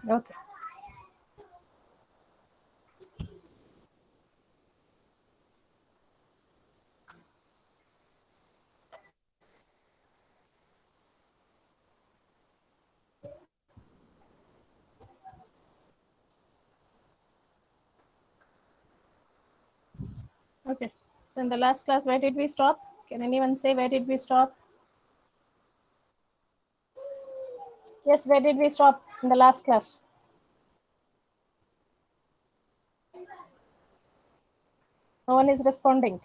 Okay. Okay. So in the last class, where did we stop? Can anyone say where did we stop? Yes, where did we stop in the last class? No one is responding.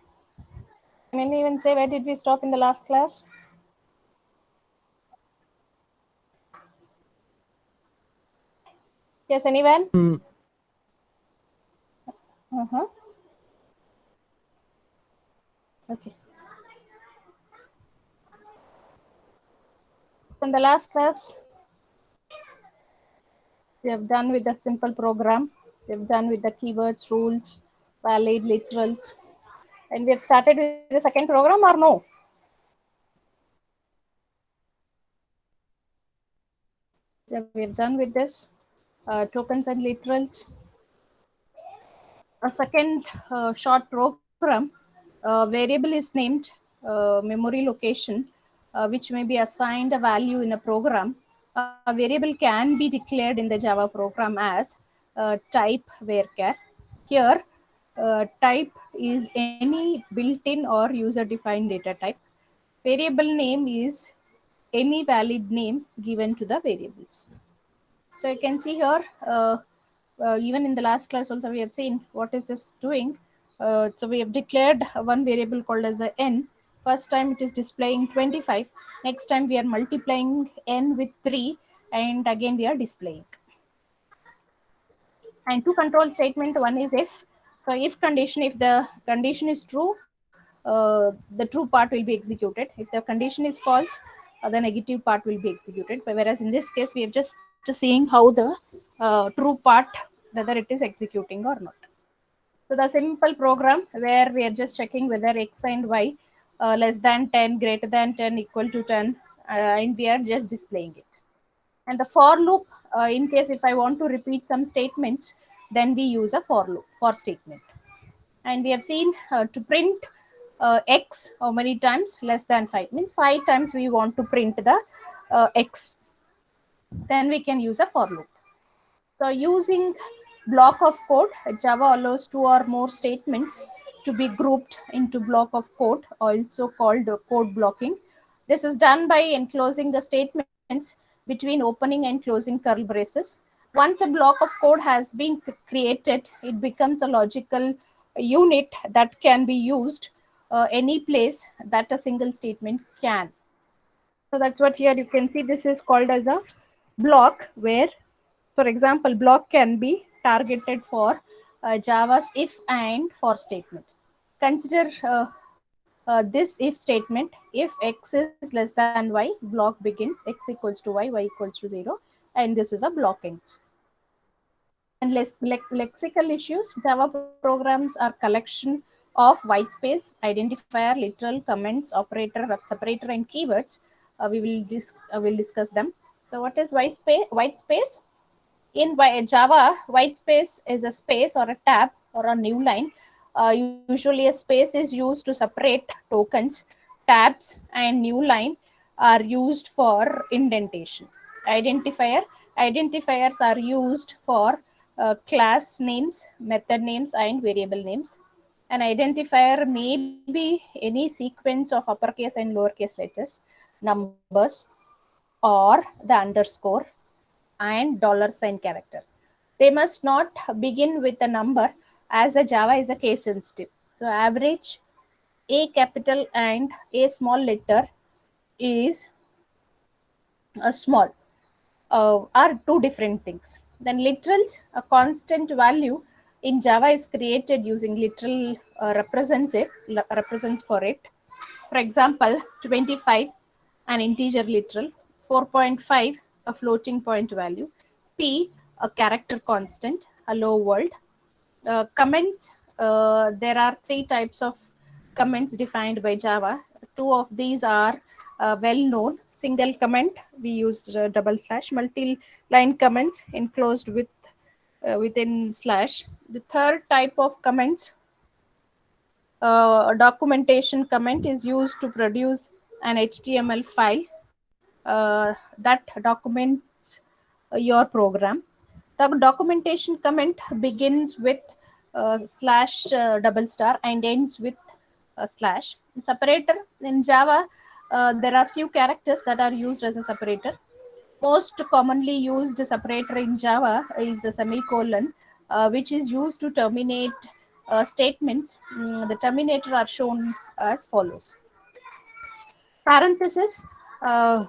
Can anyone say where did we stop in the last class? Yes, anyone? Uh-huh. Okay. In the last class, we have done with the simple program. We have done with the keywords, rules, valid, literals. And we have started with the second program or no? Yeah, we have done with this tokens and literals. A second short program, variable is named memory location, which may be assigned a value in a program. A variable can be declared in the Java program as type varchar. Here, type is any built-in or user-defined data type. Variable name is any valid name given to the variables. So you can see here, even in the last class also we have seen what is this doing. So we have declared one variable called as a n. First time it is displaying 25. Next time we are multiplying n with 3, and again we are displaying. And two control statement, one is if. So if condition, if the condition is true, the true part will be executed. If the condition is false, the negative part will be executed. But whereas in this case, we have just seeing how the true part, whether it is executing or not. So the simple program where we are just checking whether x and y less than 10, greater than 10, equal to 10, and we are just displaying it. And the for loop, in case if I want to repeat some statements, then we use a for loop, for statement. And we have seen to print x how many times, less than 5 means 5 times we want to print the x, then we can use a for loop. So using block of code, Java allows two or more statements to be grouped into block of code, also called code blocking. This is done by enclosing the statements between opening and closing curly braces. Once a block of code has been created, it becomes a logical unit that can be used any place that a single statement can. So that's what here you can see. This is called as a block where, for example, block can be targeted for Java's if and for statement. Consider this if statement. If x is less than y, block begins x equals to y equals to 0, and this is a blockings. And lexical issues, Java programs are collection of white space, identifier, literal, comments, operator, separator, and keywords. We'll discuss them. So what is white space? White space in Java, white space is a space or a tab or a new line. Usually a space is used to separate tokens. Tabs and new line are used for indentation. Identifier, identifiers are used for class names, method names, and variable names. An identifier may be any sequence of uppercase and lowercase letters, numbers, or the underscore and $sign character. They must not begin with a number, as a Java is a case sensitive. So average, a capital and a small letter is a small, are two different things. Then literals, a constant value in Java is created using literal represents for it. For example, 25, an integer literal, 4.5, a floating point value, p, a character constant, hello world. Comments, there are three types of comments defined by Java. Two of these are well known. Single comment, we used double slash. Multi-line comments enclosed within slash. The third type of comments, documentation comment, is used to produce an HTML file that documents your program. The documentation comment begins with slash double star and ends with slash. Separator in Java, there are few characters that are used as a separator. Most commonly used separator in Java is the semicolon, which is used to terminate statements. The terminator are shown as follows. Parenthesis, uh,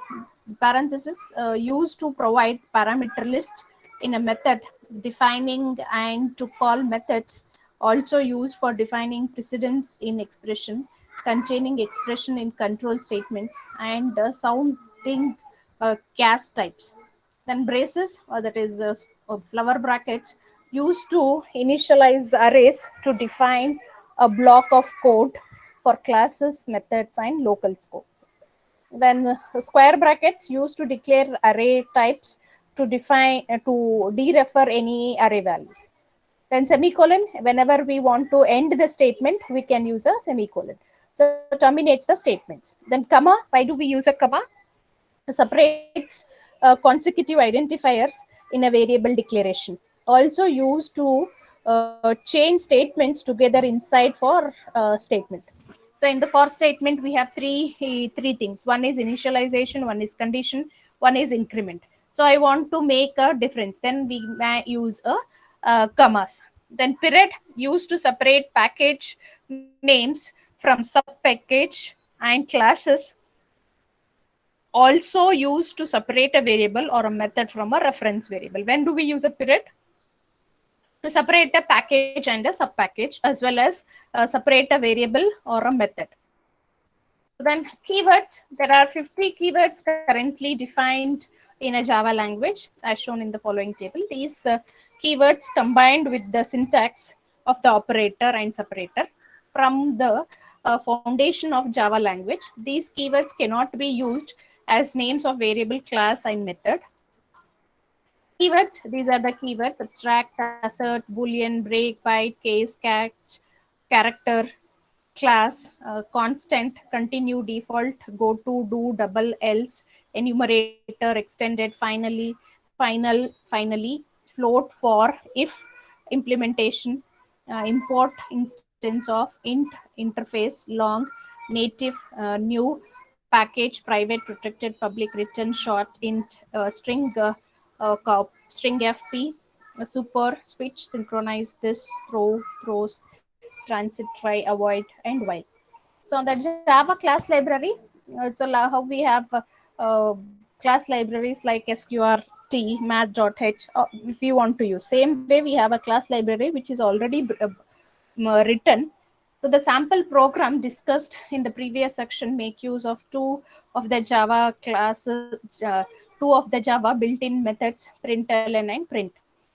parenthesis used to provide parameter list in a method defining and to call methods, also used for defining precedence in expression, containing expression in control statements, and sounding cast types. Then braces, that is flower brackets, used to initialize arrays to define a block of code for classes, methods, and local scope. Then square brackets used to declare array types to define to derefer any array values. Then semicolon, whenever we want to end the statement, we can use a semicolon. So terminates the statements. Then comma, why do we use a comma? Separates consecutive identifiers in a variable declaration. Also used to chain statements together inside for statement. So in the for statement, we have three things. One is initialization, one is condition, one is increment. So I want to make a difference. Then we may use a commas. Then period, used to separate package names from sub package and classes, also used to separate a variable or a method from a reference variable. When do we use a period? To separate a package and a sub package, as well as separate a variable or a method. Then keywords, there are 50 keywords currently defined in a Java language, as shown in the following table. These keywords combined with the syntax of the operator and separator from the foundation of Java language. These keywords cannot be used as names of variable, class, and method. Keywords, these are the keywords: abstract, assert, boolean, break, byte, case, catch, character, class, constant, continue, default, go to, do, double, else, enumerator, extended, finally, float, for, if, implementation, import, instance of, int, interface, long, native, new, package, private, protected, public, return, short, int, string fp, super, switch, synchronize, this, throw, throws, transit, try, avoid, and while. So on the Java class library, how we have class libraries like sqrt, math.h, if you want to use. Same way, we have a class library which is already written. So the sample program discussed in the previous section make use of two of the Java classes, two of the Java built-in methods, println and print.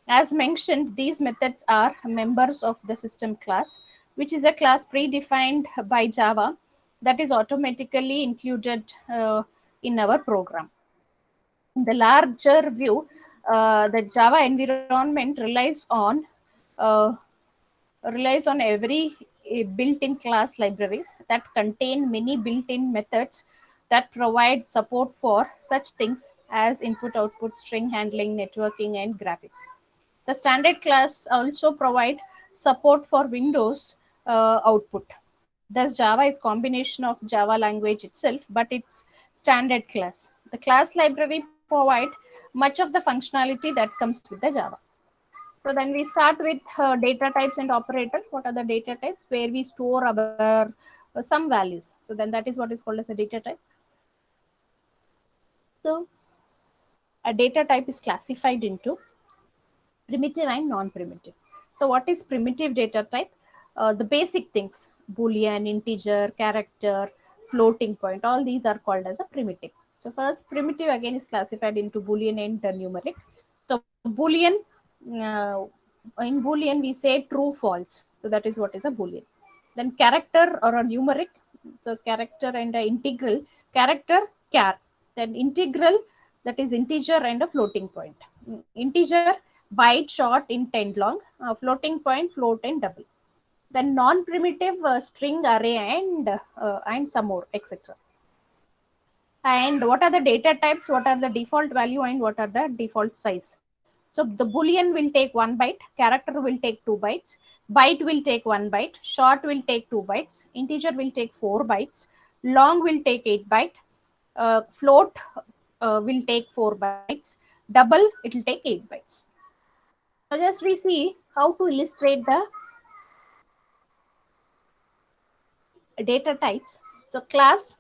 As mentioned, these methods are members of the system class, which is a class predefined by Java that is automatically included in our program. In the larger view, the Java environment uh, relies on every built-in class libraries that contain many built-in methods that provide support for such things as input, output, string handling, networking, and graphics. The standard class also provide support for Windows output. Thus, Java is combination of Java language itself, but it's standard class. The class library provide much of the functionality that comes with the Java. So then we start with data types and operators. What are the data types? Where we store our some values. So then that is what is called as a data type. So a data type is classified into primitive and non-primitive. So what is primitive data type? The basic things: boolean, integer, character, floating point, all these are called as a primitive. So first, primitive again is classified into boolean and numeric. So boolean, uh, in boolean we say true, false. So that is what is a boolean. Then character or a numeric, so character and a integral, character char, then integral, that is integer and a floating point. Integer byte short int and long, floating point float and double. Then non-primitive string array and some more, etc. And what are the data types, what are the default value, and what are the default size. So the boolean will take 1 byte, character will take 2 bytes, byte will take 1 byte, short will take 2 bytes, integer will take 4 bytes, long will take 8 byte, float will take 4 bytes, double it will take 8 bytes. So just we see how to illustrate the data types. So class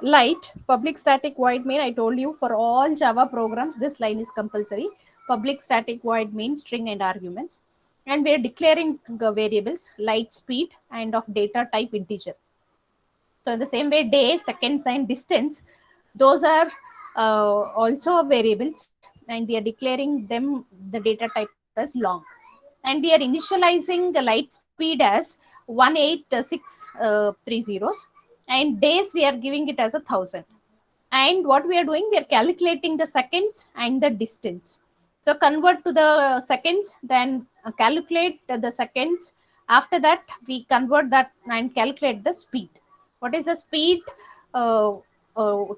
light, public static void main, I told you for all Java programs this line is compulsory. Public static void main string and arguments, and we are declaring variables light, speed, and of data type integer. So in the same way, day, seconds, and distance, those are also variables, and we are declaring them the data type as long. And we are initializing the light speed as 18630, and days we are giving it as 1,000. And what we are doing, we are calculating the seconds and the distance. So convert to the seconds, then calculate the seconds. After that, we convert that and calculate the speed. What is the speed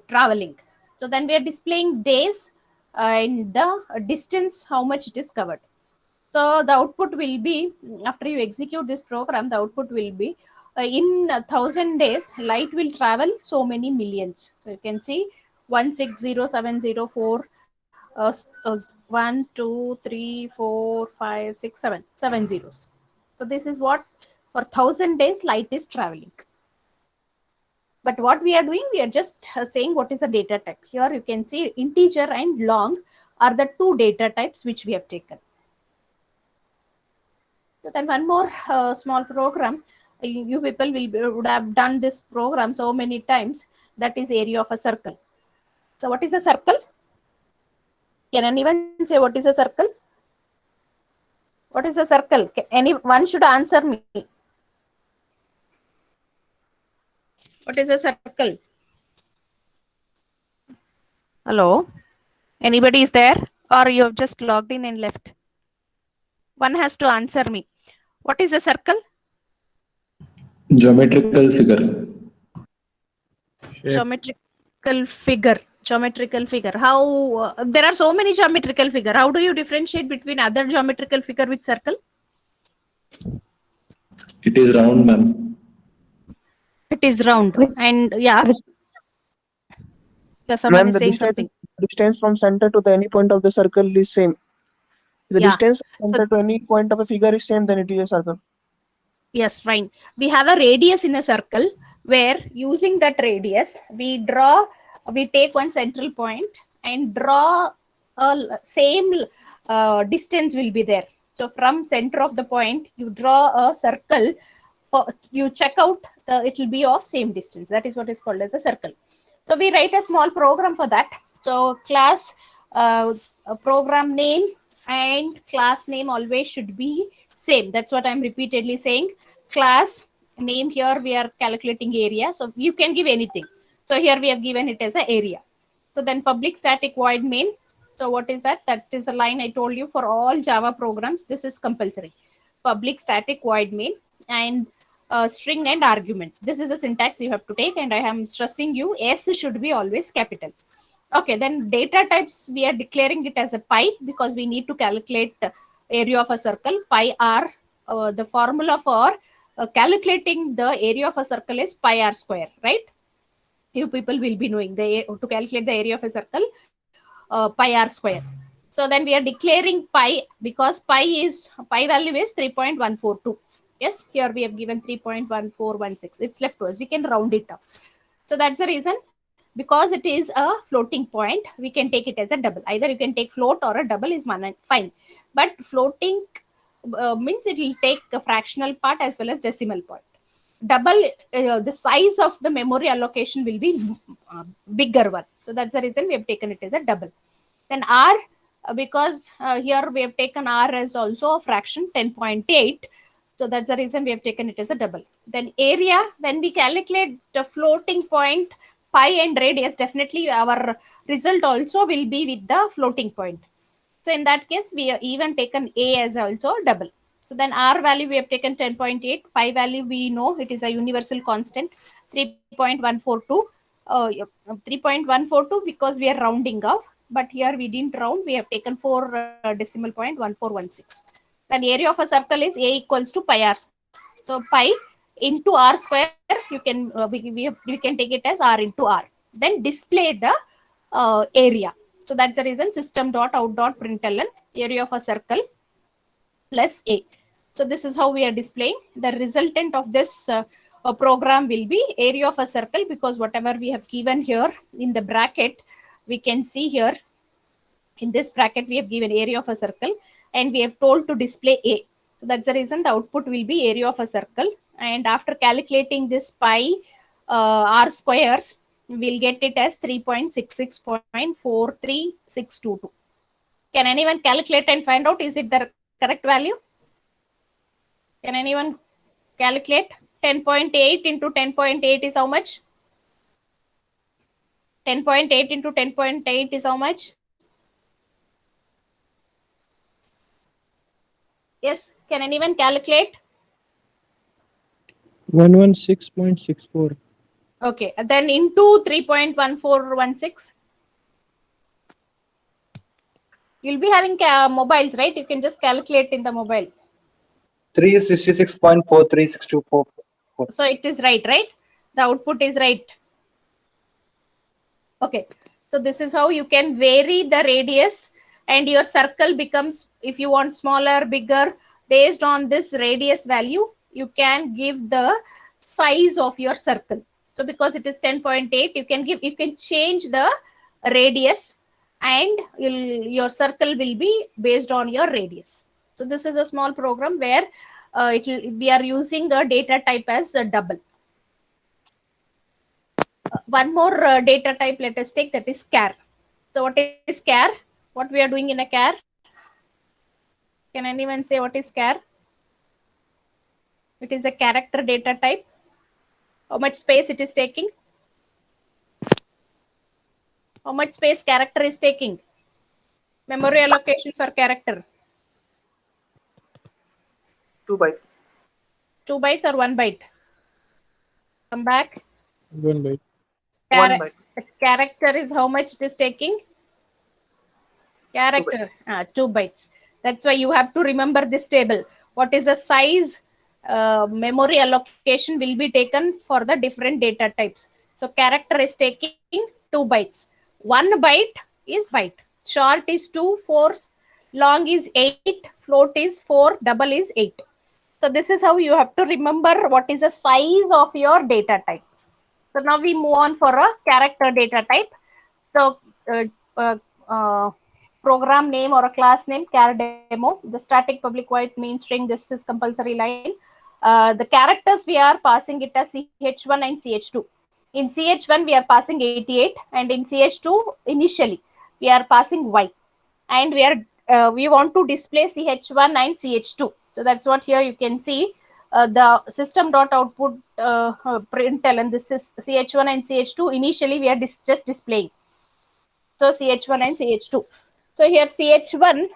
traveling? So then we are displaying days and the distance, how much it is covered. So the output will be, after you execute this program, the output will be in 1,000 days, light will travel so many millions. So you can see 160,704, 1, 2, 3, 4, 5, 6, 7 zeros. So this is what for 1,000 days light is traveling. But what we are doing, we are just saying what is a data type. Here you can see integer and long are the two data types which we have taken. So then one more small program. You people would have done this program so many times. That is area of a circle. So what is a circle? Can anyone say what is a circle? What is a circle? Anyone should answer me. What is a circle? Hello? Anybody is there? Or you have just logged in and left? One has to answer me. What is a circle? Geometrical figure. Geometrical figure. Geometrical figure. How there are so many geometrical figure. How do you differentiate between other geometrical figure with circle? It is round, ma'am. It is round. And yeah. Someone is saying something. Distance from center to the any point of the circle is same. The distance from center to any point of a figure is same, then it is a circle. Yes, fine. We have a radius in a circle where using that radius, we take one central point and draw a same distance will be there. So from center of the point, you draw a circle, you check out, it will be of same distance. That is what is called as a circle. So we write a small program for that. So class program name and class name always should be same. That's what I'm repeatedly saying. Class name, here we are calculating area. So you can give anything. So here we have given it as an area. So then public static void main. So what is that? That is a line I told you for all Java programs. This is compulsory. Public static void main and string and arguments. This is a syntax you have to take, and I am stressing you S should be always capital. Okay, then data types, we are declaring it as a pi because we need to calculate area of a circle. Pi r, the formula for calculating the area of a circle is pi r square, right? You people will be knowing to calculate the area of a circle, pi r square. So then we are declaring pi because pi value is 3.142. Yes, here we have given 3.1416. It's left to us. We can round it up. So that's the reason. Because it is a floating point, we can take it as a double. Either you can take float or a double is fine. But floating means it will take a fractional part as well as decimal point. Double, the size of the memory allocation will be bigger one. So that's the reason we have taken it as a double. Then R, because here we have taken R as also a fraction 10.8. So that's the reason we have taken it as a double. Then area, when we calculate the floating point pi and radius, definitely our result also will be with the floating point. So in that case, we have even taken a as also double. So then r value we have taken 10.8, pi value we know it is a universal constant 3.142, 3.142 because we are rounding off, but here we didn't round, we have taken 4 decimal point 1416. Then area of a circle is a equals to pi r square. So pi into r square, you can we can take it as r into r. Then display the area. So that's the reason system dot out dot println area of a circle plus a. So this is how we are displaying. The resultant of this program will be area of a circle, because whatever we have given here in the bracket, we can see here in this bracket we have given area of a circle and we have told to display a. So that's the reason the output will be area of a circle. And after calculating this pi r squares, we'll get it as 3.66.43622. Can anyone calculate and find out is it the correct value? Can anyone calculate? 10.8 into 10.8 is how much? 10.8 into 10.8 is how much? Yes, can anyone calculate? 116.64. Okay, then into 3.1416. You'll be having mobiles, right? You can just calculate in the mobile. 366.43624. So it is right? The output is right. Okay, so this is how you can vary the radius, and your circle becomes, if you want smaller, bigger, based on this radius value, you can give the size of your circle. So because it is 10.8, you can change the radius, and your circle will be based on your radius. So this is a small program where we are using the data type as a double. One more data type let us take, that is char. So what is char? What we are doing in a char? Can anyone say what is char? It is a character data type. How much space it is taking? How much space character is taking? Memory allocation for character. 2 byte. 2 bytes or 1 byte? Come back. 1 byte. 1 byte. Character is how much it is taking? Character, 2 bytes. That's why you have to remember this table. What is the size memory allocation will be taken for the different data types. So character is taking 2 bytes. 1 byte is byte. Short is 2, 4, long is 8, float is 4, double is 8. So this is how you have to remember what is the size of your data type. So now we move on for a character data type. So program name or a class name, char demo, the static public void main string, this is compulsory line. The characters we are passing it as CH1 and CH2. In CH1 we are passing 88, and in CH2 initially we are passing Y, and we want to display CH1 and CH2. So that's what here you can see. The system dot output println, and this is CH1 and CH2. Initially we are just displaying. So CH1 and CH2. So here CH1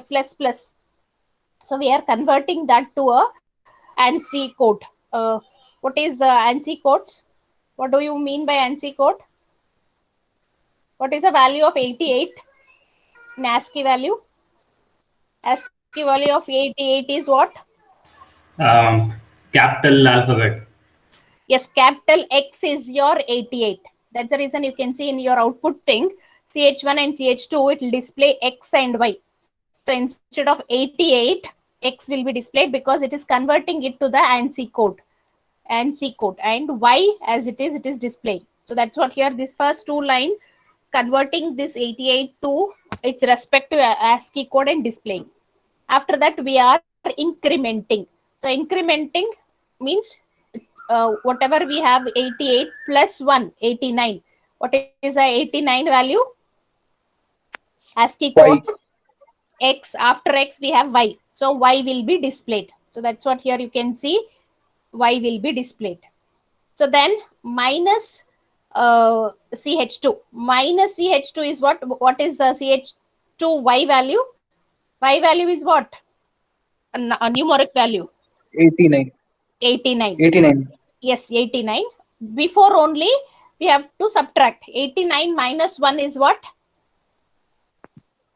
plus plus. So we are converting that to a ANSI code. What is ANSI codes? What do you mean by ANSI code? What is the value of 88 in ASCII value? ASCII value of 88 is what? Capital alphabet. Yes, capital X is your 88. That's the reason you can see in your output thing, CH1 and CH2, it will display X and Y. So instead of 88, X will be displayed because it is converting it to the ANSI code. ANSI code, and Y as it is displaying. So that's what here, this first two line converting this 88 to its respective ASCII code and displaying. After that we are incrementing. So incrementing means whatever we have 88 plus 1, 89. What is the 89 value? ASCII code X. After X we have Y. So Y will be displayed. So that's what here you can see, Y will be displayed. So then minus CH2 minus CH2 is what? What is the CH2 Y value? Y value is what? A numeric value. 89. 89. 89. Yes, 89. Before only we have to subtract. 89 minus 1 is what?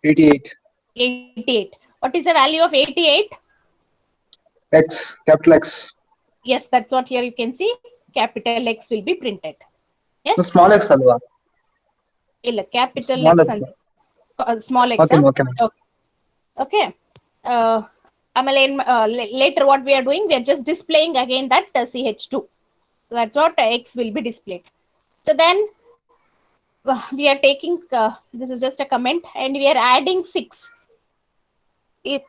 88. 88. What is the value of 88? X, capital X. Yes, that's what here you can see. Capital X will be printed. No, Yes. small x alwa. ಇಲ್ಲ capital Small X x. and small x. Okay, okay. Okay. ಆಮೇಲೆ later what we are doing, we are just displaying again that CH2. So that's what X will be displayed. So then we are taking, this is just a comment, and we are adding 6.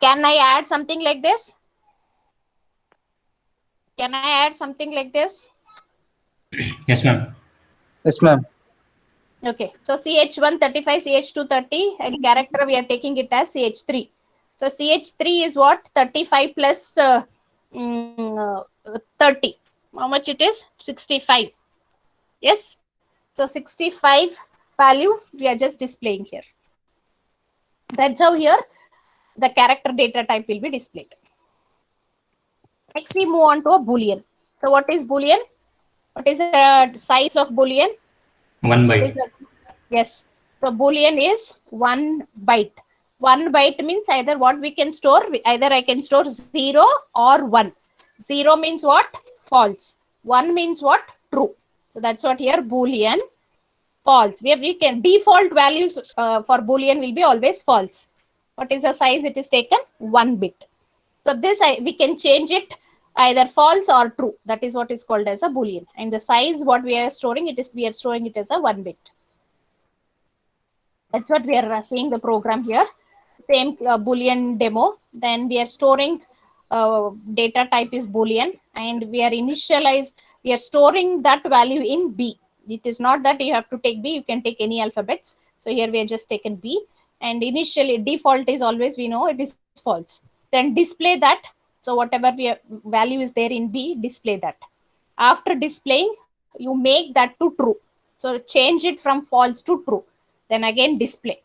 Can I add something like this? Can I add something like this? Yes, ma'am. Yes, ma'am. Okay, so CH1 35, CH2 30, and character we are taking it as CH3. So CH3 is what? 35 plus 30. How much it is? 65. Yes. So 65 value we are just displaying here. That's how here the character data type will be displayed. Next we move on to a Boolean. So what is Boolean? What is the size of Boolean? 1 byte. Yes. So Boolean is 1 byte. 1 byte means either what we can store, either I can store 0 or 1. 0 means what? False. 1 means what? True. So that's what here Boolean. False. We can default values for Boolean will be always false. What is the size it is taken? 1 bit. So this we can change it either false or true. That is what is called as a Boolean. And the size what we are storing, we are storing it as a 1 bit. That's what we are seeing the program here. Same Boolean demo. Then we are storing data type is Boolean, and we are storing that value in B. It is not that you have to take B, you can take any alphabets. So here we are just taken B, and initially default is always, we know it is false. Then display that. So whatever value is there in B, display that. After displaying, you make that to true. So change it from false to true. Then again display.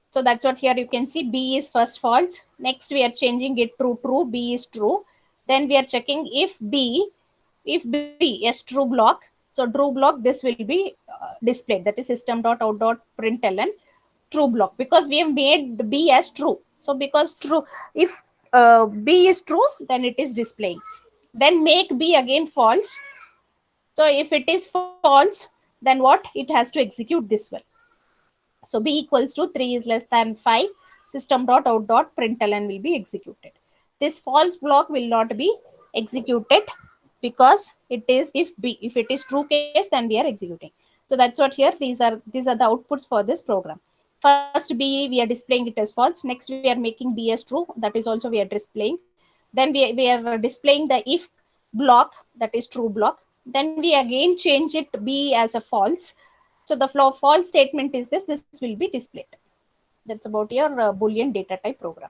So that's what here you can see B is first false. Next we are changing it to true. B is true. Then we are checking if B is true block. So true block, this will be displayed. That is system.out.println true block, because we have made B as true. So because true, if B is true, then it is displaying. Then make B again false. So if it is false, then what? It has to execute this way. So B equals to 3 is less than 5. System.out.println will be executed. This false block will not be executed because it is if it is true case, then we are executing. So that's what here these are the outputs for this program. First B we are displaying it as false. Next we are making B as true. That is also we are displaying. Then we are displaying the if block, that is true block. Then we again change it B as a false. So the false statement is this will be displayed. That's about your Boolean data type program.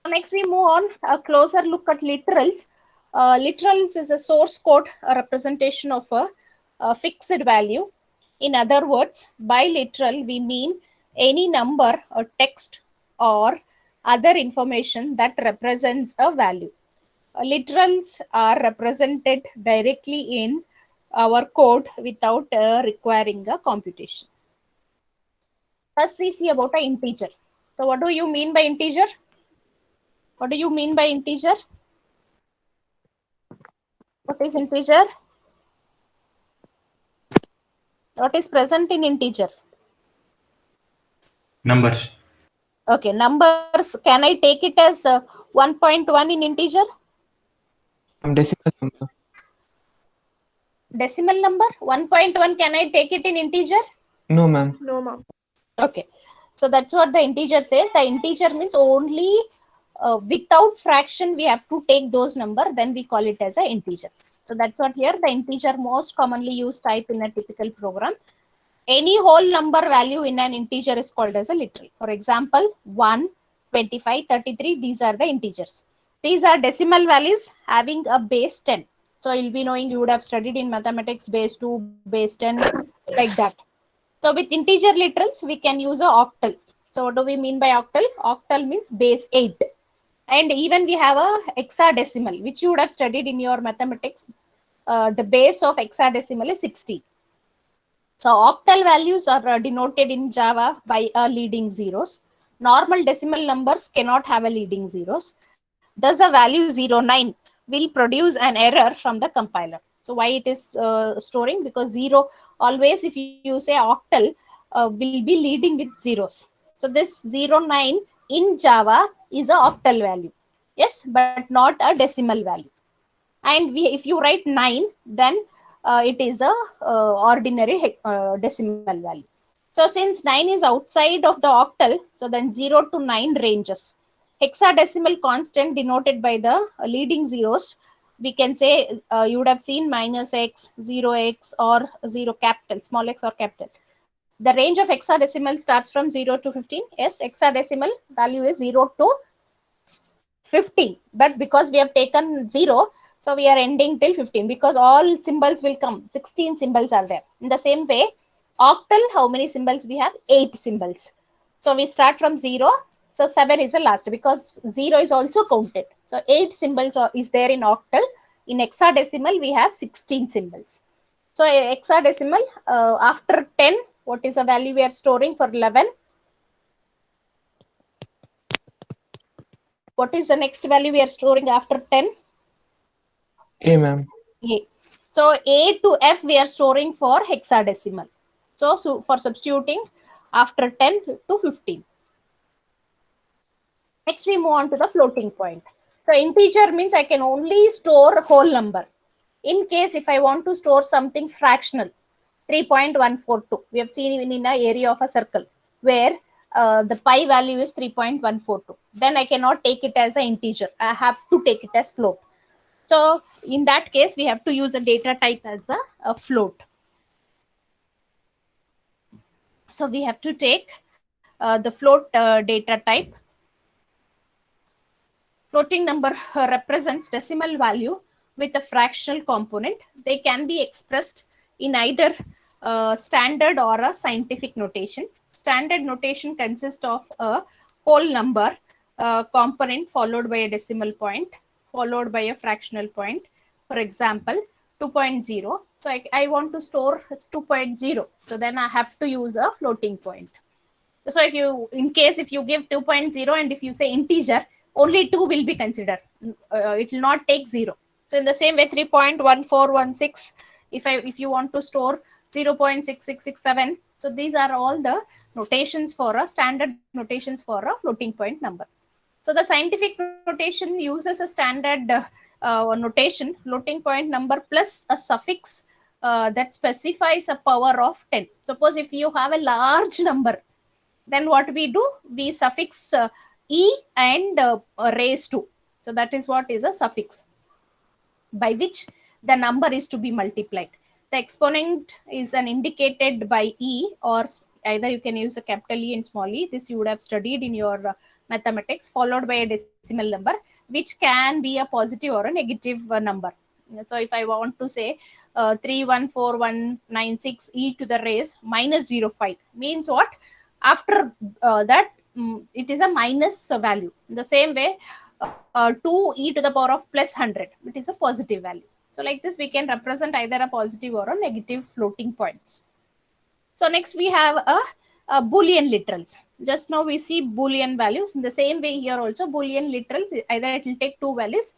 Next we move on a closer look at literals. Literals is a source code, a representation of a fixed value. In other words, by literal we mean any number or text or other information that represents a value. Literals are represented directly in our code without requiring a computation. First we see about an integer. So what do you mean by integer? What do you mean by integer? What is integer? What is present in integer? Numbers. Okay, numbers. Can I take it as 1.1 in integer? Decimal number. Decimal number? 1.1, can I take it in integer? No, ma'am. No, ma'am. Okay, so that's what the integer says. The integer means only without fraction we have to take those number, then we call it as an integer. So that's what here the integer most commonly used type in a typical program. Any whole number value in an integer is called as a literal. For example, 1, 25, 33, these are the integers. These are decimal values having a base 10. So you'll be knowing, you would have studied in mathematics base 2, base 10, like that. So with integer literals, we can use a octal. So what do we mean by octal? Octal means base 8. And even we have a hexadecimal, which you would have studied in your mathematics. The base of hexadecimal is 60. So octal values are denoted in Java by a leading zeros. Normal decimal numbers cannot have a leading zeros. Thus, a value 09 will produce an error from the compiler. So why it is storing? Because 0 always, if you say octal, will be leading with zeros. So this 09 in Java is a octal value. Yes, but not a decimal value. And if you write 9, then it is a ordinary decimal value. So since 9 is outside of the octal, so then 0 to 9 ranges. Hexadecimal constant denoted by the leading zeros, we can say you would have seen -x, 0x, or 0 capital, small x or capital. The range of hexadecimal starts from 0 to 15. Yes, hexadecimal value is 0 to 15, but because we have taken 0, so we are ending till 15, because all symbols will come. 16 symbols are there. In the same way, octal, how many symbols we have? 8 symbols. So we start from 0. So 7 is the last, because 0 is also counted. So 8 symbols is there in octal. In hexadecimal, we have 16 symbols. So hexadecimal, after 10, what is the value we are storing for 11? What is the next value we are storing after 10? A, ma'am. A. So A to F we are storing for hexadecimal. So for substituting after 10 to 15. Next we move on to the floating point. So integer means I can only store whole number. In case if I want to store something fractional, 3.142. We have seen in an area of a circle where the pi value is 3.142. Then I cannot take it as an integer. I have to take it as float. So in that case, we have to use a data type as a float. So we have to take the float data type. Floating number represents decimal value with a fractional component. They can be expressed in either standard or a scientific notation. Standard notation consists of a whole number component followed by a decimal point, followed by a fractional point. For example, 2.0. So I want to store 2.0. So then I have to use a floating point. So if you, in case if you give 2.0 and if you say integer, only 2 will be considered. It will not take 0. So in the same way, 3.1416, if you want to store 0.6667, so these are all the notations for a standard notations for a floating point number. So the scientific notation uses a standard notation, floating point number plus a suffix that specifies a power of 10. Suppose if you have a large number, then what we do? We suffix e and raise to. So that is what is a suffix by which the number is to be multiplied. The exponent is an indicated by e, or either you can use a capital E and small e. This you would have studied in your mathematics, followed by a decimal number, which can be a positive or a negative number. So if I want to say 314196 e to the raise minus 05 means what? After that, it is a minus value. In the same way, 2 e to the power of plus 100, it is a positive value. So like this, we can represent either a positive or a negative floating points. So next we have a Boolean literals. Just now we see Boolean values. In the same way here also, Boolean literals, either it will take two values,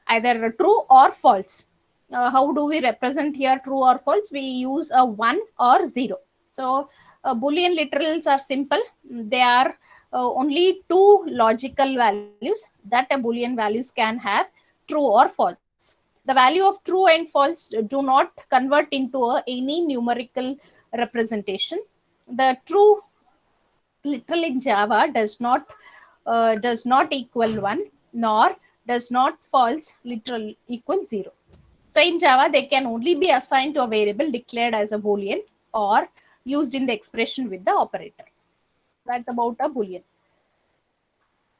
either true or false. How do we represent here true or false? We use a 1 or 0. So Boolean literals are simple. They are only two logical values that a Boolean values can have, true or false. The value of true and false do not convert into any numerical representation. The true literal in Java does not equal 1, nor does not false literal equal 0. So in Java, they can only be assigned to a variable declared as a Boolean or used in the expression with the operator. That's about a Boolean.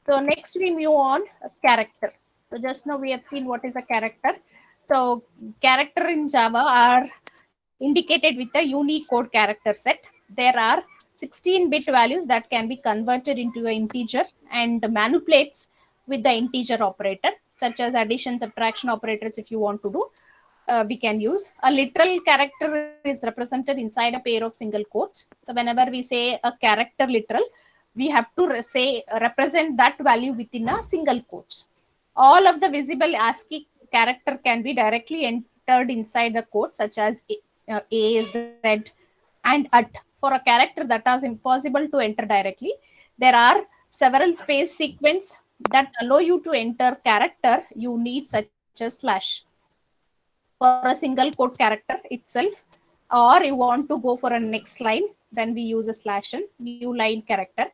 So next we move on a character. So just now we have seen what is a character. So character in Java are indicated with a Unicode character set. There are 16-bit values that can be converted into an integer and manipulates with the integer operator, such as addition, subtraction operators. If you want to do, we can use a literal character is represented inside a pair of single quotes. So whenever we say a character literal, we have to say represent that value within a single quotes. All of the visible ASCII character can be directly entered inside the quote, such as A, Z, and at. For a character that is impossible to enter directly, there are several space sequence that allow you to enter character you need, such as slash. For a single quote character itself, or you want to go for a next line, then we use a slash and new line character.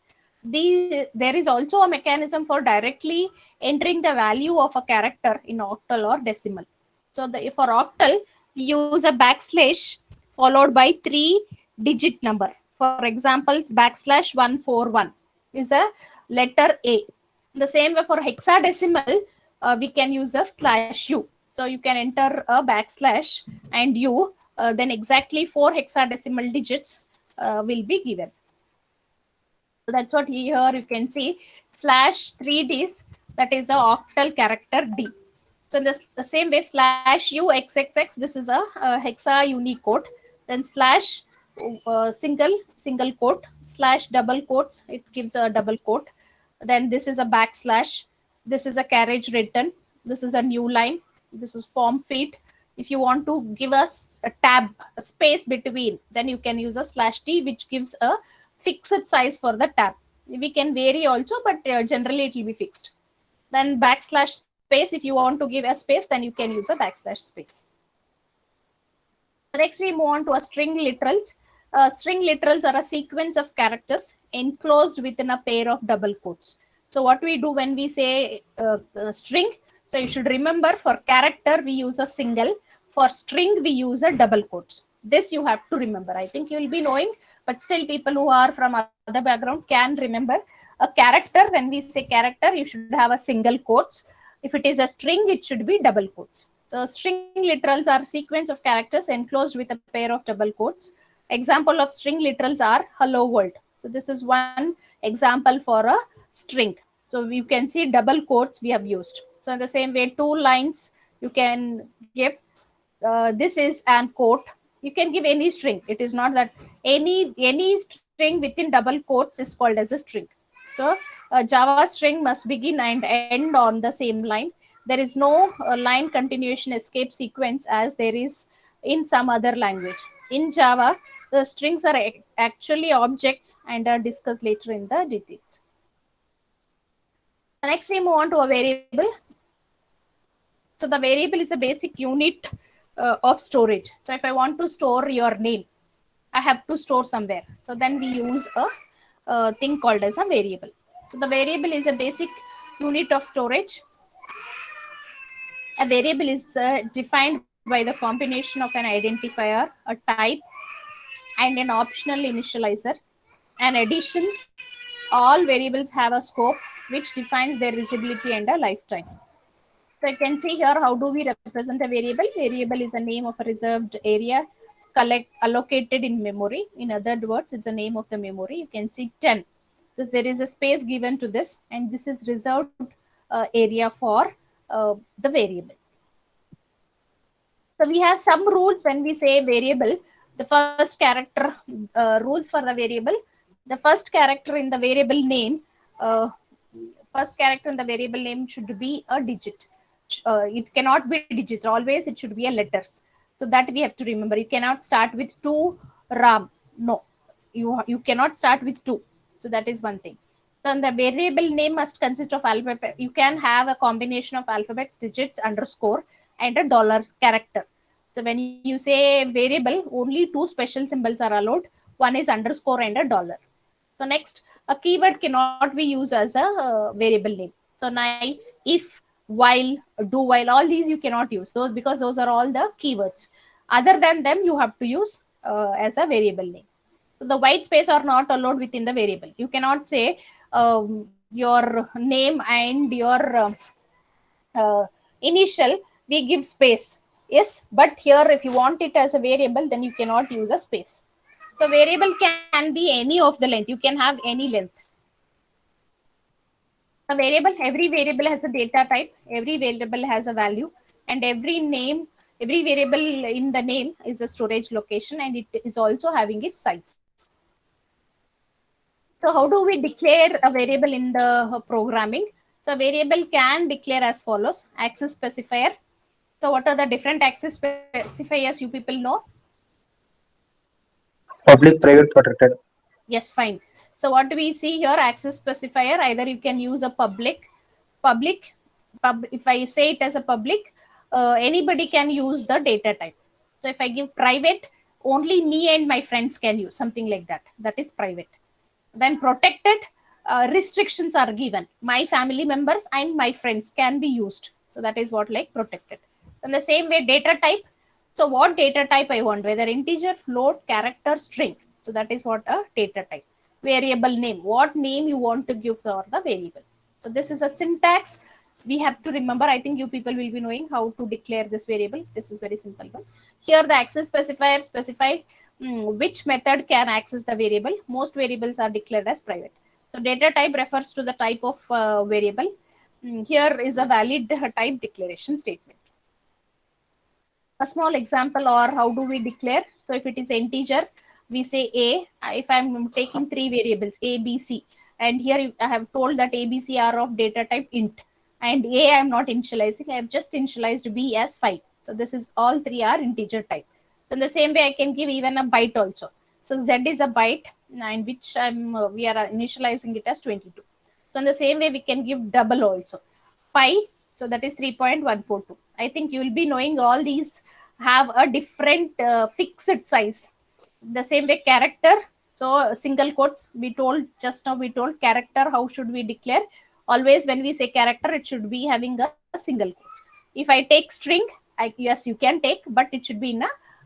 There is also a mechanism for directly entering the value of a character in octal or decimal. So for octal, we use a backslash followed by 3-digit number. For example, backslash 141 is a letter A. The same way for hexadecimal, we can use a slash U. So you can enter a backslash and U, then exactly 4 hexadecimal digits will be given. So that's what here you can see slash 3Ds, that is the octal character D. So in the same way, slash UXXX, this is a hexa Unicode. Then slash single quote, slash double quotes, it gives a double quote. Then this is a backslash, this is a carriage written, this is a new line, this is form feed. If you want to give us a tab, a space between, then you can use a slash T, which gives a fixed size for the tab. We can vary also, but generally it will be fixed. Then backslash space, if you want to give a space, then you can use a backslash space. Next, we move on to a string literals. String literals are a sequence of characters enclosed within a pair of double quotes. So what we do when we say string, so you should remember, for character we use a single, for string we use a double quotes. This you have to remember. I think you will be knowing, but still people who are from other background can remember. A character, when we say character, you should have a single quotes. If it is a string, it should be double quotes. So string literals are sequence of characters enclosed with a pair of double quotes. Example of string literals are hello world. So this is one example for a string. So you can see double quotes we have used. So in the same way, 2 lines you can give. This is an quote. You can give any string. It is not that any string within double quotes is called as a string. So a Java string must begin and end on the same line. There is no line continuation escape sequence as there is in some other language. In Java, the strings are actually objects and are discussed later in the details. Next, we move on to a variable. So the variable is a basic unit of storage. So if I want to store your name, I have to store somewhere. So then we use a thing called as a variable. So the variable is a basic unit of storage. A variable is defined by the combination of an identifier, a type, and an optional initializer. In addition, all variables have a scope which defines their visibility and a lifetime. So you can see here, how do we represent a variable? Variable is a name of a reserved area allocated in memory. In other words, it's the name of the memory. You can see 10. So there is a space given to this, and this is reserved area for the variable. So we have some rules when we say variable. The first character rules for the variable. The first character in the variable name, should be a digit. It cannot be digits. Always it should be a letters. So that we have to remember. You cannot start with 2 RAM. No, you cannot start with 2. So that is one thing. Then the variable name must consist of alphabet. You can have a combination of alphabets, digits, underscore, and a dollar character. So when you say variable, only 2 special symbols are allowed. One is underscore and a dollar. So next, a keyword cannot be used as a variable name. So now, if, while, do while, all these you cannot use those, because those are all the keywords. Other than them, you have to use as a variable name. So the white space are not allowed within the variable. You cannot say your name and your initial, we give space Yes, but here if you want it as a variable, then you cannot use a space. So variable can be any of the length. You can have any length. A variable, every variable has a data type, every variable has a value, and every variable in the name is a storage location, and it is also having its size. So how do we declare a variable in the programming? So variable can declare as follows: access specifier. So what are the different access specifiers you people know? Public, private, protected. Yes, fine. So what do we see here? Access specifier, either you can use a public, if I say it as a public, anybody can use the data type. So if I give private, only me and my friends can use, something like that. That is private. Then protected, restrictions are given. My family members and my friends can be used. So that is what like protected. In the same way, data type. So what data type I want, whether integer, float, character, string. So that is what a data type. Variable name, what name you want to give for the variable. So this is a syntax. We have to remember, I think you people will be knowing how to declare this variable. This is very simple one. Here the access specifier specify which method can access the variable. Most variables are declared as private. So data type refers to the type of variable. Here is a valid type declaration statement. A small example, or how do we declare? So if it is integer, we say a. If I'm taking three variables, a, b, c, and here I have told that a, b, c are of data type int, and a I am not initializing, I have just initialized b as 5. So this is all three are integer type. So in the same way, I can give even a byte also. So z is a byte, and which we are initializing it as 22. So in the same way, we can give double also. Pi, so that is 3.142. I think you will be knowing all these have a different fixed size. The same way, character. So single quotes, we told just now, we told character, how should we declare? Always when we say character, it should be having a single quotes. If I take string, yes, you can take, but it should be in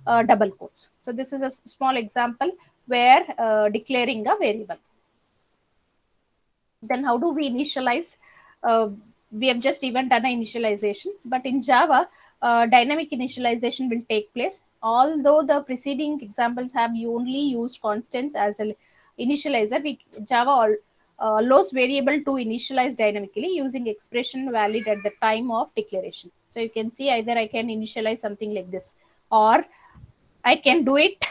a double quotes. So this is a small example where declaring a variable. Then how do we initialize? We have just even done an initialization, but in Java, dynamic initialization will take place. Although the preceding examples have only used constants as an initializer, Java allows variable to initialize dynamically using expression valid at the time of declaration. So you can see either I can initialize something like this, or I can do it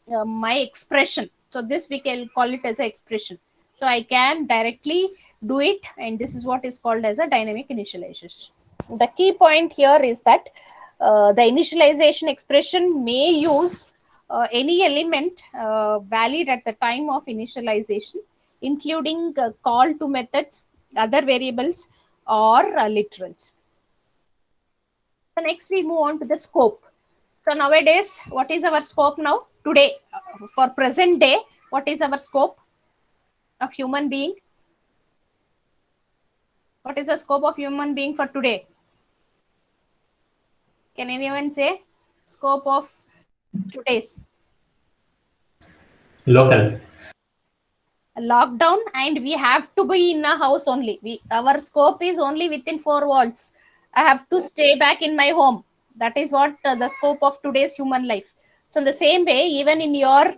my expression. So this we can call it as an expression. So I can directly do it, and this is what is called as a dynamic initialization. The key point here is that the initialization expression may use any element valid at the time of initialization, including call to methods, other variables, or literals. So next we move on to the scope. So nowadays, what is our scope now? Today, for present day, what is our scope of human being? What is the scope of human being for today? Can anyone say scope of today's? Local. Lockdown, and we have to be in a house only. Our scope is only within 4 walls. I have to stay back in my home. That is what the scope of today's human life. So in the same way, even in your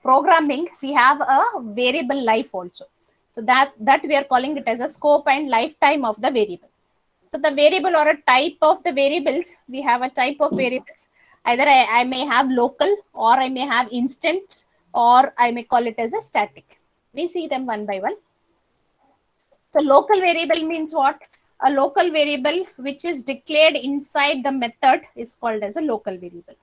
programming, we have a variable life also. So that we are calling it as a scope and lifetime of the variable. So the variable or a type of the variables, we have a type of variables. Either I may have local, or I may have instance, or I may call it as a static. We see them one by one. So local variable means what? A local variable which is declared inside the method is called as a local variable.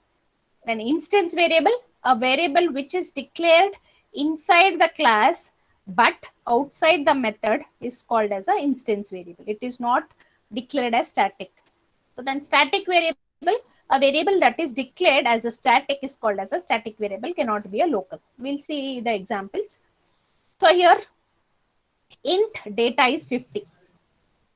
Then instance variable, a variable which is declared inside the class but outside the method is called as an instance variable. It is not declared as static. So then static variable, a variable that is declared as a static is called as a static variable, cannot be a local. We'll see the examples. So here int data is 50.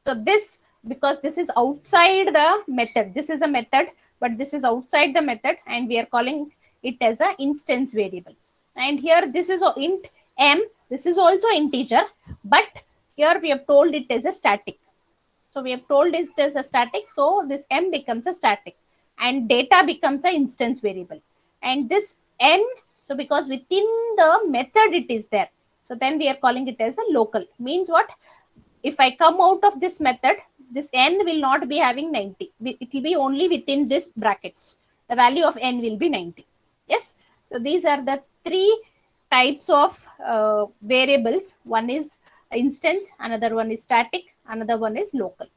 So this, because this is outside the method, this is a method, but this is outside the method, and we are calling it as an instance variable. And here this is int m, this is also integer, but here we have told it as a static. So we have told it is a static. So this m becomes a static and data becomes an instance variable. And this n, so because within the method it is there, so then we are calling it as a local. Means what? If I come out of this method, this n will not be having 90. It will be only within this brackets. The value of n will be 90. Yes. So these are the three types of variables. One is instance, another one is static, another one is local.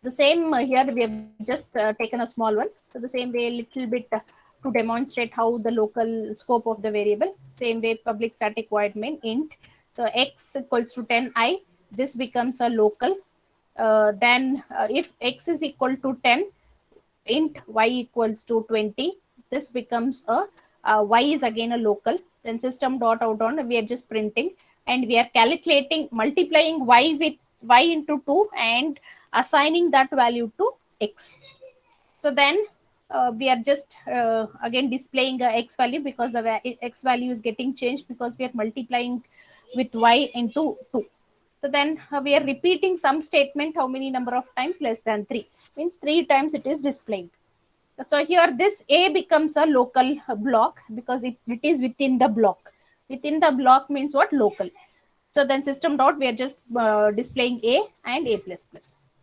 The same here we have just taken a small one. So the same way, a little bit to demonstrate how the local scope of the variable. Same way, public static void main int. So x equals to 10i, this becomes a local. Then if x is equal to 10, int y equals to 20, this becomes a y is again a local. Then system dot out on, we are just printing and we are calculating, multiplying y with y into 2 and assigning that value to x. So then we are just again displaying a x value because the x value is getting changed because we are multiplying with y into 2. So then we are repeating some statement how many number of times? Less than 3. Means 3 times it is displayed. So here this A becomes a local block because it is within the block. Within the block means what? Local. So then system dot, we are just displaying A and A++.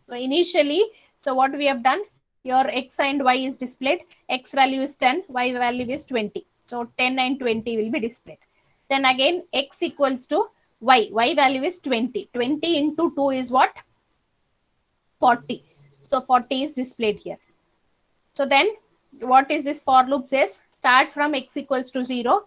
So initially, so what we have done, your x and y is displayed. X value is 10, y value is 20. So 10 and 20 will be displayed. Then again, x equals to y. Y value is 20. 20 into 2 is what? 40. So 40 is displayed here. So then what is this for loop says? Start from x equals to 0.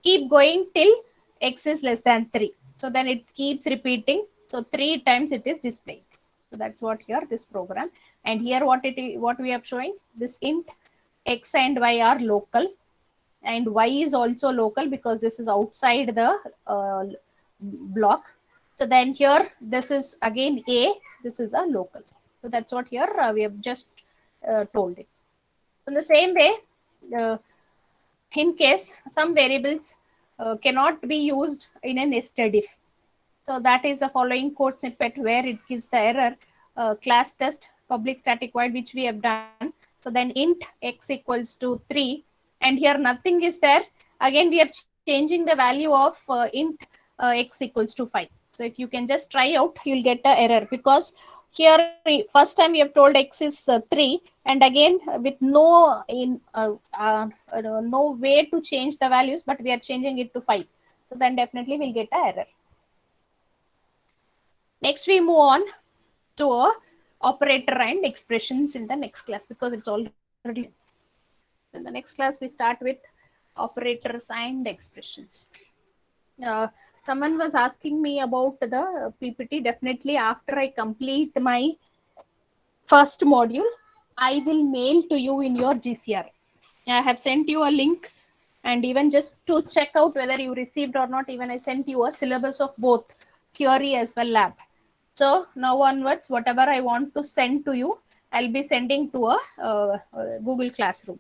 Keep going till x is less than 3. So then it keeps repeating. So 3 times it is displayed. So that's what here this program. And here what we are showing, this int x and y are local and y is also local because this is outside the block. So then here this is again A, this is a local. So that's what here we have just told it. In the same way, in case some variables cannot be used in a nested if. So that is the following code snippet where it gives the error class test public static void, which we have done. So then int x equals to 3 and here nothing is there. Again, we are changing the value of int x equals to 5. So if you can just try out, you'll get an error because here first time we have told x is 3 and again with no no way to change the values, but we are changing it to 5. So then definitely we'll get an error. Next we move on to operator and expressions in the next class because it's already in the next class. We start with operators and expressions. Someone was asking me about the PPT. Definitely after I complete my first module, I will mail to you in your GCR. I have sent you a link and even just to check out whether you received or not, even I sent you a syllabus of both theory as well lab. So now onwards, whatever I want to send to you, I'll be sending to a Google Classroom.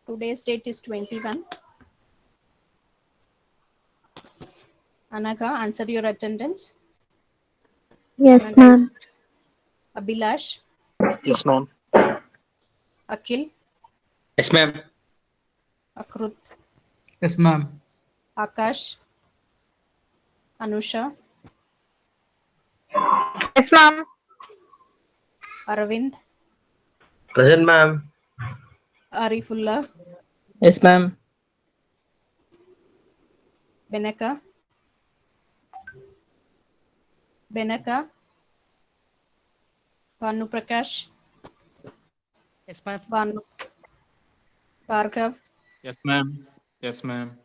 Today's date is 21. Anagha, answer your attendance. Yes, ma'am. Abhilash. Yes, ma'am. Akhil. Yes, ma'am. Akrut. Yes, ma'am. Akash. Anusha. Yes, ma'am. Aravind. Present, ma'am. Arifullah. Yes, ma'am. Beneka. Banu Prakash. Yes, ma'am. Banu. Bhargav. Yes, ma'am. Yes, ma'am.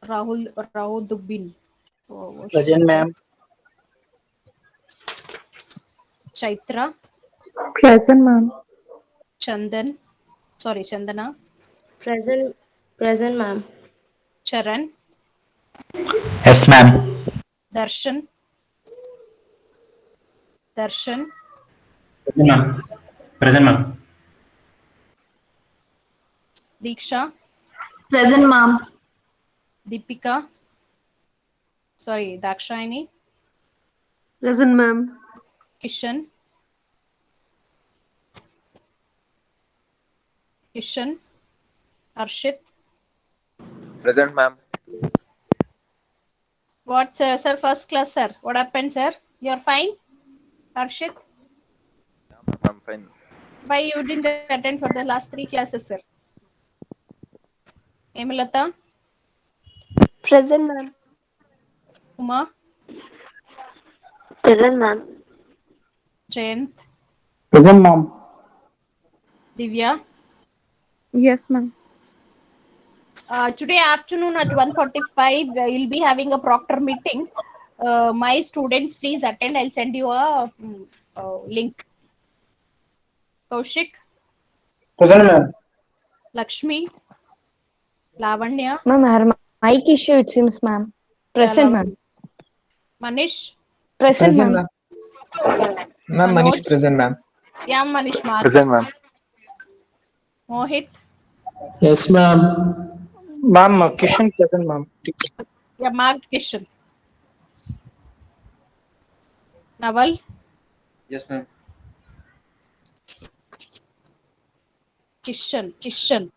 Rahul Dubbin. Oh, Present, ma'am. Chaitra. Present, ma'am. Chandana. Present, ma'am. Charan. Yes, ma'am. Darshan. Present, ma'am. Present, ma'am. Diksha, Present, ma'am. Deepika, sorry, Dakshayani, Present, ma'am. Kishan, Arshit. Present, ma'am. What, sir, first class, sir? What happened, sir? You're fine, Arshit? I'm fine. Why you didn't attend for the last 3 classes, sir? Emalata, Present, ma'am. Uma, Present, ma'am. Jayant, Present, ma'am. Divya. Yes, ma'am. Today afternoon at 1:45, you'll be having a proctor meeting. My students, please attend. I'll send you a link. Kaushik, Present, ma'am. Lakshmi, Lavanya, Ma'am, I have mic issue, it seems, ma'am. Present, ma'am. Manish, Present, ma'am. Ma'am, Manoj. Manish present, ma'am. Yeah, Manish, Mark. Present, ma'am. Mohit, Yes, ma'am. Ma'am, Kishan present, ma'am. yeah, Mark. Kishan, Naval, Yes, ma'am. Kishan.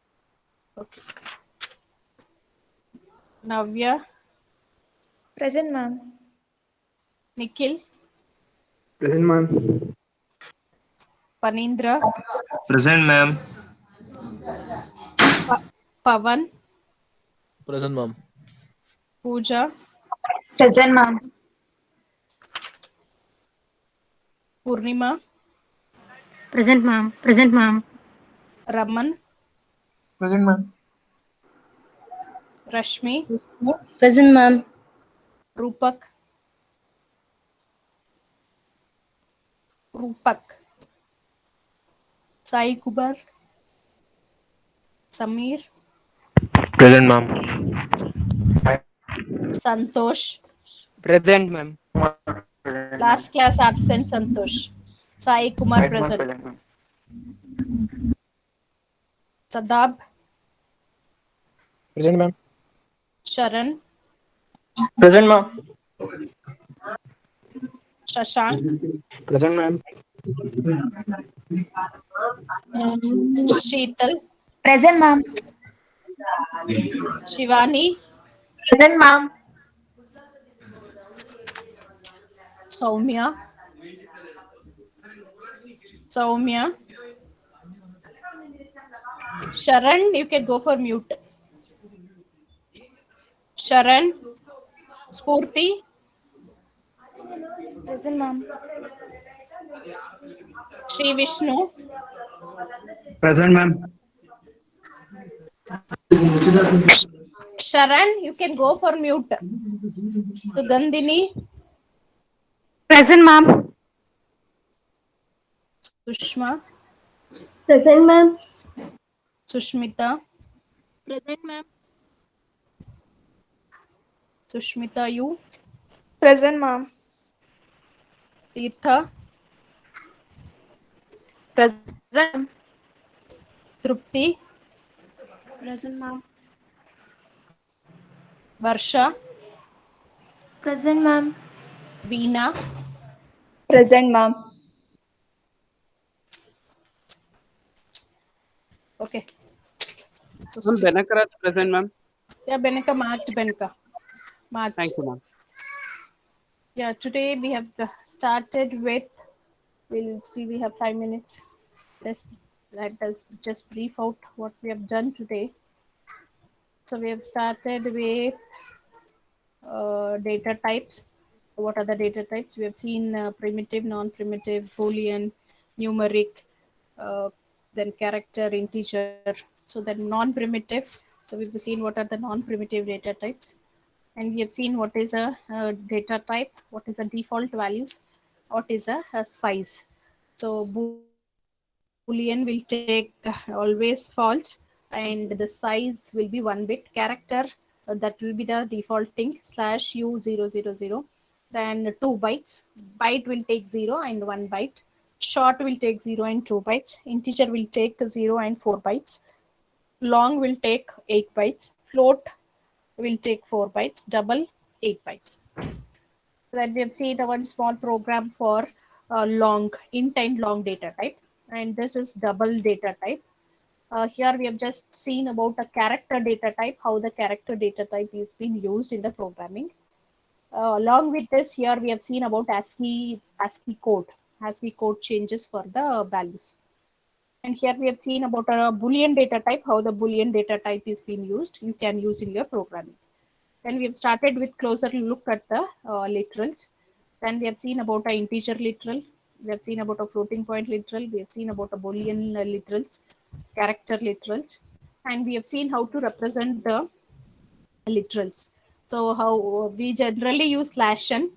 Okay. Navya, Present, ma'am. Nikhil, Present, ma'am. Panindra, Present, ma'am. Pavan, Present, ma'am. Pooja, Present, ma'am. Purnima, Present, ma'am. Present, ma'am. Raman, Present, ma'am. Rashmi, Present, ma'am. Rupak, Sai Kubar, Samir, Present, ma'am. Santosh, Present, ma'am. last class absent Santosh, Sai Kumar present, Sadab, Present, ma'am. Sharan, Present, ma'am. Shashank, Present, ma'am. Sheetal, Present, ma'am. Shivani, Present, ma'am. Soumya, Sharan, you can go for mute. Sharan, Spurti, Present, ma'am. Sri Vishnu, Present, ma'am. Sharan, you can go for mute. Sugandhini, Present, ma'am. Sushma, Present, ma'am. Sushmita, Present, ma'am. Sushmita, you, Present, ma'am. Tirtha, Present. Trupti, Present, ma'am. Varsha, Present, ma'am. Veena, Present, ma'am. okay. So, Ma'am, Benakaraj present, ma'am. yeah, Beneka marked Beneka. Marked. Thank you, ma'am. Yeah, today we have started with, we'll see, we have 5 minutes. Let us just brief out what we have done today. So we have started with data types. What are the data types? We have seen primitive, non-primitive, Boolean, numeric, then character, integer. So the non-primitive. So we've seen what are the non-primitive data types. And we have seen what is a data type, what is a default values, what is a size. So Boolean will take always false, and the size will be 1 bit. Character, that will be the default thing, /u000. Then 2 bytes. Byte will take 0 and 1 byte. Short will take 0 and 2 bytes. Integer will take 0 and 4 bytes. long will take 8 bytes, float will take 4 bytes, double 8 bytes. So that we have seen one small program for long, int and long data type, and this is double data type. Here we have just seen about a character data type, how the character data type is being used in the programming. Along with this, here we have seen about ASCII code changes for the values. And here we have seen about a Boolean data type, how the Boolean data type is being used. You can use in your programming. Then we have started with closer look at the literals. Then we have seen about an integer literal. We have seen about a floating point literal. We have seen about a Boolean literals, character literals. And we have seen how to represent the literals. So how we generally use /n.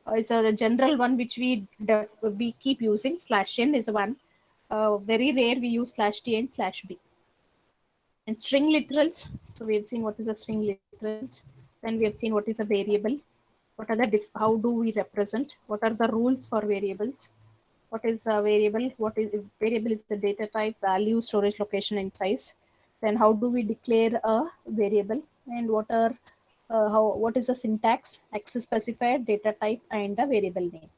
It's a general one which we keep using. /n is one. Very rare we use /t and /b. And string literals. So we have seen what is a string literals. Then we have seen what is a variable. What are the how do we represent? What are the rules for variables? What is a variable? What is variable is the data type, value, storage location, and size. Then how do we declare a variable? And what are what is the syntax, access specifier, data type, and the variable name.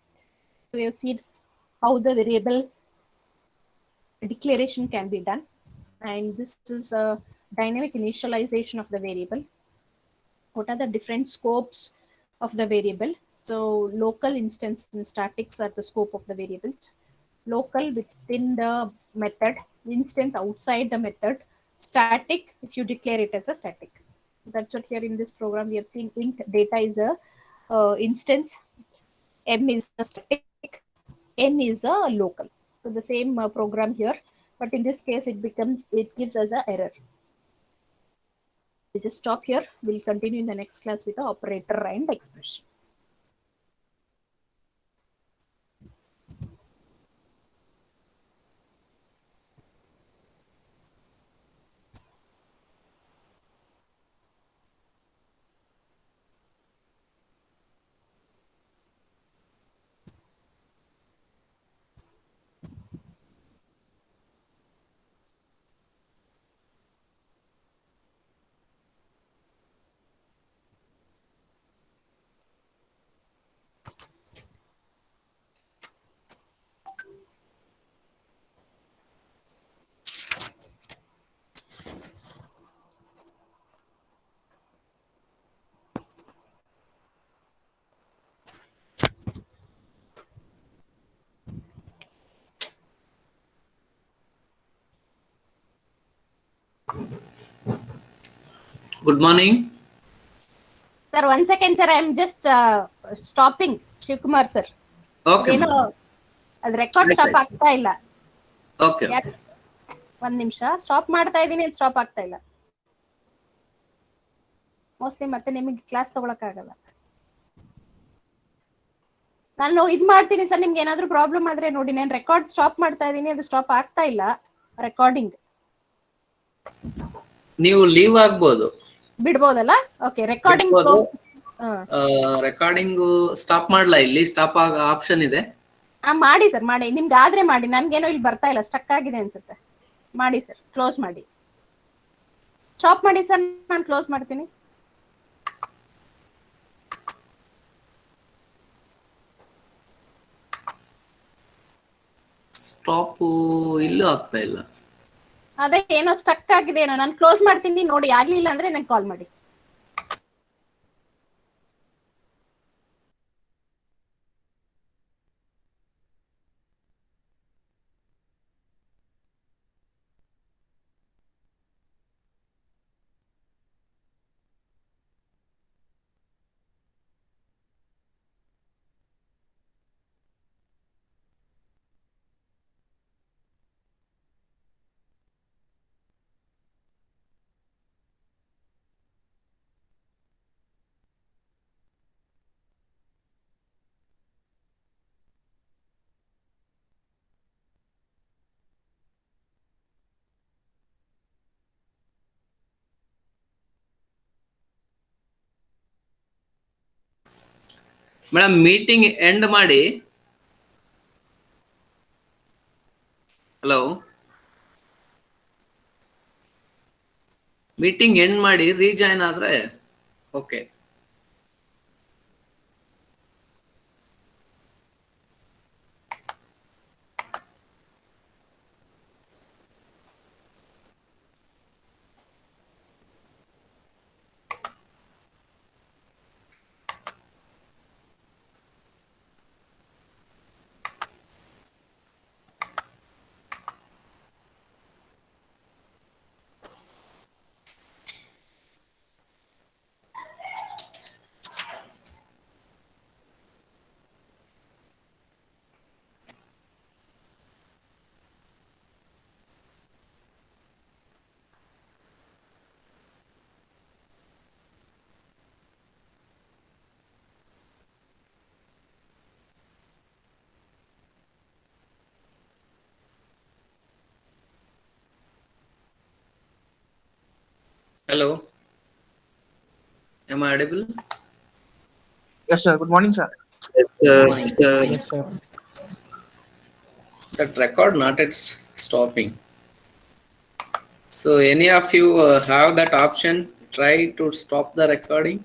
So we have seen how the variable declaration can be done. And this is a dynamic initialization of the variable. What are the different scopes of the variable? So local, instance, and statics are the scope of the variables. Local within the method, instant outside the method, static if you declare it as a static. That's what here in this program we have seen. Int data is a instance, m is a static, n is a local. So the same program here, but in this case it gives us an error. We just stop here. We'll continue in the next class with the operator and expression. Good morning. Sir, 1 second, sir. I am just stopping. Shivkumar, sir. Okay. ಅದು record stop ಆಗ್ತಾ ಇಲ್ಲ. Okay. ಒಂದ್ ನಿಮಿಷ stop ಮಾಡ್ತಾ ಇದೀನಿ, ಅದು stop ಆಗ್ತಾ ಇಲ್ಲ. ಮೋಸ್ಟ್ಲಿ ಮತ್ತೆ ನಿಮಗೆ ಕ್ಲಾಸ್ ತಗೊಳಕ್ ಆಗಲ್ಲ. ನಾನು ಇದ್ ಮಾಡ್ತೀನಿ ಸರ್, ನಿಮ್ಗೆ ಏನಾದ್ರು ಪ್ರಾಬ್ಲಮ್ ಆದ್ರೆ ನೋಡಿ. ನಾನು ರೆಕಾರ್ಡ್ ಸ್ಟಾಪ್ ಮಾಡ್ತಾ ಇದೀನಿ, ಅದು ಸ್ಟಾಪ್ ಆಗ್ತಾ ಇಲ್ಲ ರೆಕಾರ್ಡಿಂಗ್. ನೀವು ಲೀವ್ ಆಗ್ಬೋದು, ಬಿಡ್ಬೋದಲ್ಲ? ಓಕೆ, ರೆಕಾರ್ಡಿಂಗ್ ರೆಕಾರ್ಡಿಂಗ್ ಸ್ಟಾಪ್ ಮಾಡ್ಲಾ? ಇಲ್ಲಿ ಸ್ಟಾಪ್ ಆಗ ಆಪ್ಷನ್ ಇದೆ. ಮಾಡಿ ಸರ್, ಮಾಡಿ. ನಿಮ್ಗೆ ಆದ್ರೆ ಮಾಡಿ, ನನ್ಗೇನೋ ಇಲ್ಲಿ ಬರ್ತಾ ಇಲ್ಲ, ಸ್ಟಕ್ ಆಗಿದೆ ಅನ್ಸುತ್ತೆ. ಮಾಡಿ ಸರ್, ಕ್ಲೋಸ್ ಮಾಡಿ. ಸ್ಟಾಪ್ ಮಾಡಿ ಸರ್, ನಾನು ಕ್ಲೋಸ್ ಮಾಡ್ತೀನಿ. ಸ್ಟಾಪ್ ಇಲ್ಲೂ ಆಗ್ತಾ ಇಲ್ಲ. ಅದೇ ಏನೋ ಸ್ಟಕ್ ಆಗಿದೆ ಏನೋ. ನಾನು ಕ್ಲೋಸ್ ಮಾಡ್ತೀನಿ, ನೋಡಿ. ಆಗ್ಲಿಲ್ಲ ಅಂದ್ರೆ ನಂಗೆ ಕಾಲ್ ಮಾಡಿ. ಮೇಡಮ್, ಮೀಟಿಂಗ್ ಎಂಡ್ ಮಾಡಿ. ಹಲೋ ಮೀಟಿಂಗ್ ಎಂಡ್ ಮಾಡಿ ರೀಜಾಯ್ನ್ ಆದ್ರೆ okay. Hello. Am I audible? Yes, sir. Good morning, sir. Morning. Yes, sir. That record not it's stopping. So any of you have that option? Try to stop the recording.